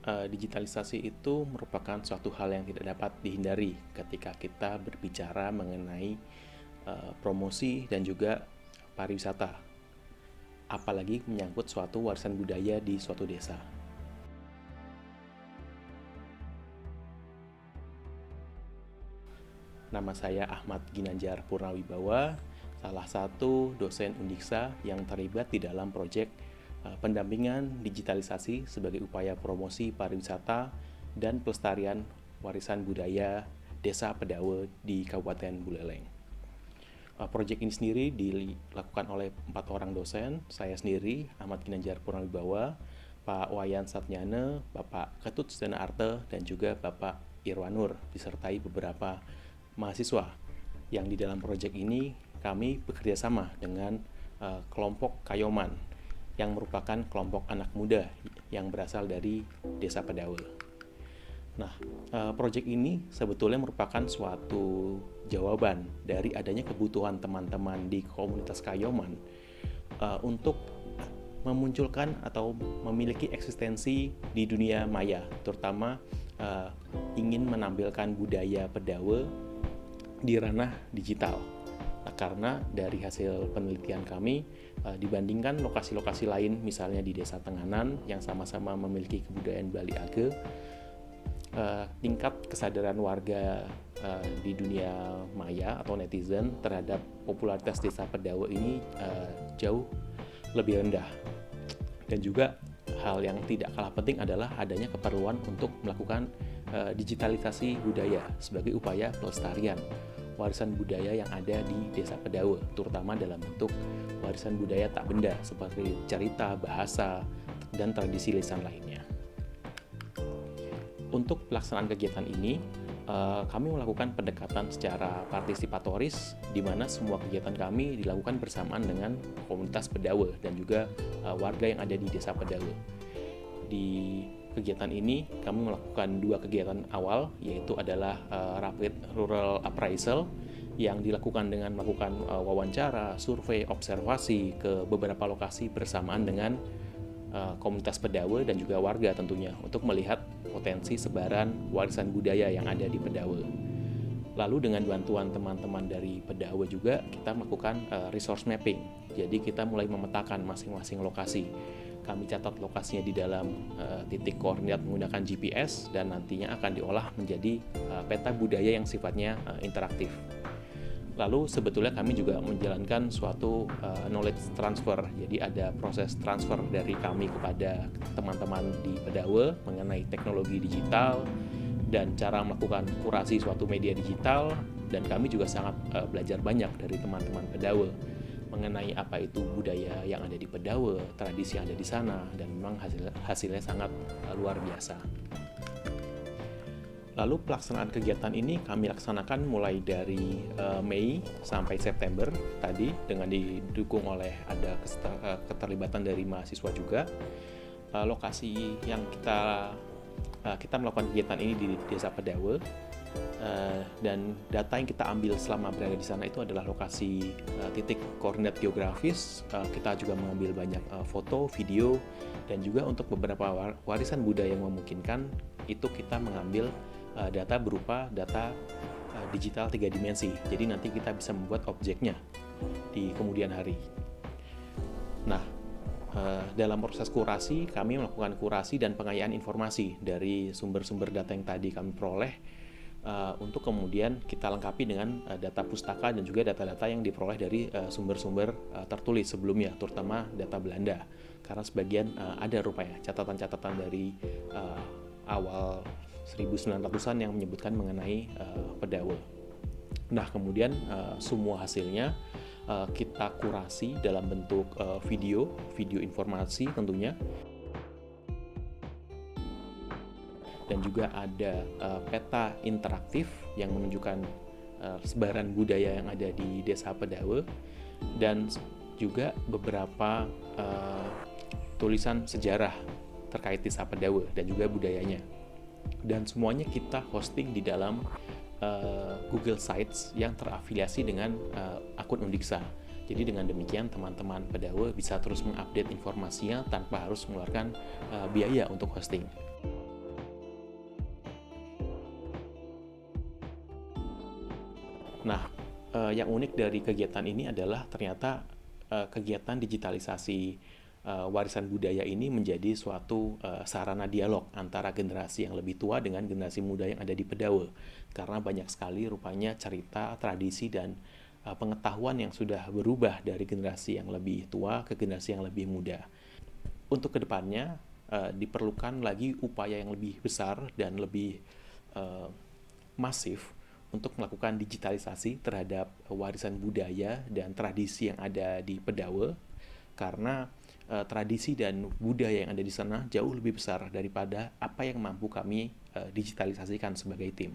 digitalisasi itu merupakan suatu hal yang tidak dapat dihindari ketika kita berbicara mengenai promosi dan juga pariwisata, apalagi menyangkut suatu warisan budaya di suatu desa. Nama saya Ahmad Ginanjar Purnawibawa, salah satu dosen Undiksa yang terlibat di dalam proyek pendampingan digitalisasi sebagai upaya promosi pariwisata dan pelestarian warisan budaya Desa Pedawe di Kabupaten Buleleng. Proyek ini sendiri dilakukan oleh 4 orang dosen, saya sendiri, Ahmad Ginanjar Purnawibawa, Pak Wayan Satnyana, Bapak Ketut Sedana Arte, dan juga Bapak Irwanur, disertai beberapa mahasiswa yang di dalam proyek ini kami bekerja sama dengan kelompok Kayoman yang merupakan kelompok anak muda yang berasal dari Desa Pedawe. Nah, proyek ini sebetulnya merupakan suatu jawaban dari adanya kebutuhan teman-teman di komunitas Kayoman untuk memunculkan atau memiliki eksistensi di dunia maya, terutama ingin menampilkan budaya Pedawe di ranah digital. Nah, karena dari hasil penelitian kami, dibandingkan lokasi-lokasi lain, misalnya di Desa Tenganan yang sama-sama memiliki kebudayaan Bali Age, tingkat kesadaran warga di dunia maya atau netizen terhadap popularitas Desa Pedawe ini jauh lebih rendah. Dan juga hal yang tidak kalah penting adalah adanya keperluan untuk melakukan digitalisasi budaya sebagai upaya pelestarian warisan budaya yang ada di Desa Pedawe, terutama dalam bentuk warisan budaya tak benda seperti cerita, bahasa, dan tradisi lisan lainnya. Untuk pelaksanaan kegiatan ini, kami melakukan pendekatan secara partisipatoris, di mana semua kegiatan kami dilakukan bersamaan dengan komunitas Pedawe dan juga warga yang ada di Desa Pedawe. Di kegiatan ini kami melakukan 2 kegiatan awal, yaitu adalah Rapid Rural Appraisal yang dilakukan dengan melakukan wawancara, survei, observasi ke beberapa lokasi bersamaan dengan komunitas Pedawe dan juga warga tentunya untuk melihat potensi sebaran warisan budaya yang ada di Pedawe. Lalu dengan bantuan teman-teman dari Pedawe juga kita melakukan resource mapping. Jadi kita mulai memetakan masing-masing lokasi. Kami catat lokasinya di dalam titik koordinat menggunakan GPS dan nantinya akan diolah menjadi peta budaya yang sifatnya interaktif. Lalu sebetulnya kami juga menjalankan suatu knowledge transfer. Jadi ada proses transfer dari kami kepada teman-teman di Pedawe mengenai teknologi digital dan cara melakukan kurasi suatu media digital, dan kami juga sangat belajar banyak dari teman-teman Pedawe mengenai apa itu budaya yang ada di Pedawe, tradisi yang ada di sana, dan memang hasilnya sangat luar biasa. Lalu pelaksanaan kegiatan ini kami laksanakan mulai dari Mei sampai September tadi, dengan didukung oleh ada keterlibatan dari mahasiswa juga. Lokasi yang kita melakukan kegiatan ini di Desa Pedawe, dan data yang kita ambil selama berada di sana itu adalah lokasi titik koordinat geografis. Kita juga mengambil banyak foto, video, dan juga untuk beberapa warisan budaya yang memungkinkan itu kita mengambil data berupa data digital 3 dimensi. Jadi nanti kita bisa membuat objeknya di kemudian hari. Nah, dalam proses kurasi, kami melakukan kurasi dan pengayaan informasi dari sumber-sumber data yang tadi kami peroleh, untuk kemudian kita lengkapi dengan data pustaka dan juga data-data yang diperoleh dari sumber-sumber tertulis sebelumnya, terutama data Belanda, karena sebagian ada rupanya catatan-catatan dari awal 1900-an yang menyebutkan mengenai Pedawe. Nah, kemudian semua hasilnya kita kurasi dalam bentuk video informasi tentunya, dan juga ada peta interaktif yang menunjukkan sebaran budaya yang ada di Desa Pedawe, dan juga beberapa tulisan sejarah terkait Desa Pedawe dan juga budayanya. Dan semuanya kita hosting di dalam Google Sites yang terafiliasi dengan akun Undiksa. Jadi dengan demikian teman-teman Pedawe bisa terus mengupdate informasinya tanpa harus mengeluarkan biaya untuk hosting. Nah, yang unik dari kegiatan ini adalah ternyata kegiatan digitalisasi warisan budaya ini menjadi suatu sarana dialog antara generasi yang lebih tua dengan generasi muda yang ada di Pedawe. Karena banyak sekali rupanya cerita, tradisi, dan pengetahuan yang sudah berubah dari generasi yang lebih tua ke generasi yang lebih muda. Untuk kedepannya diperlukan lagi upaya yang lebih besar dan lebih eh, masif untuk melakukan digitalisasi terhadap warisan budaya dan tradisi yang ada di Pedawe, karena tradisi dan budaya yang ada di sana jauh lebih besar daripada apa yang mampu kami digitalisasikan sebagai tim.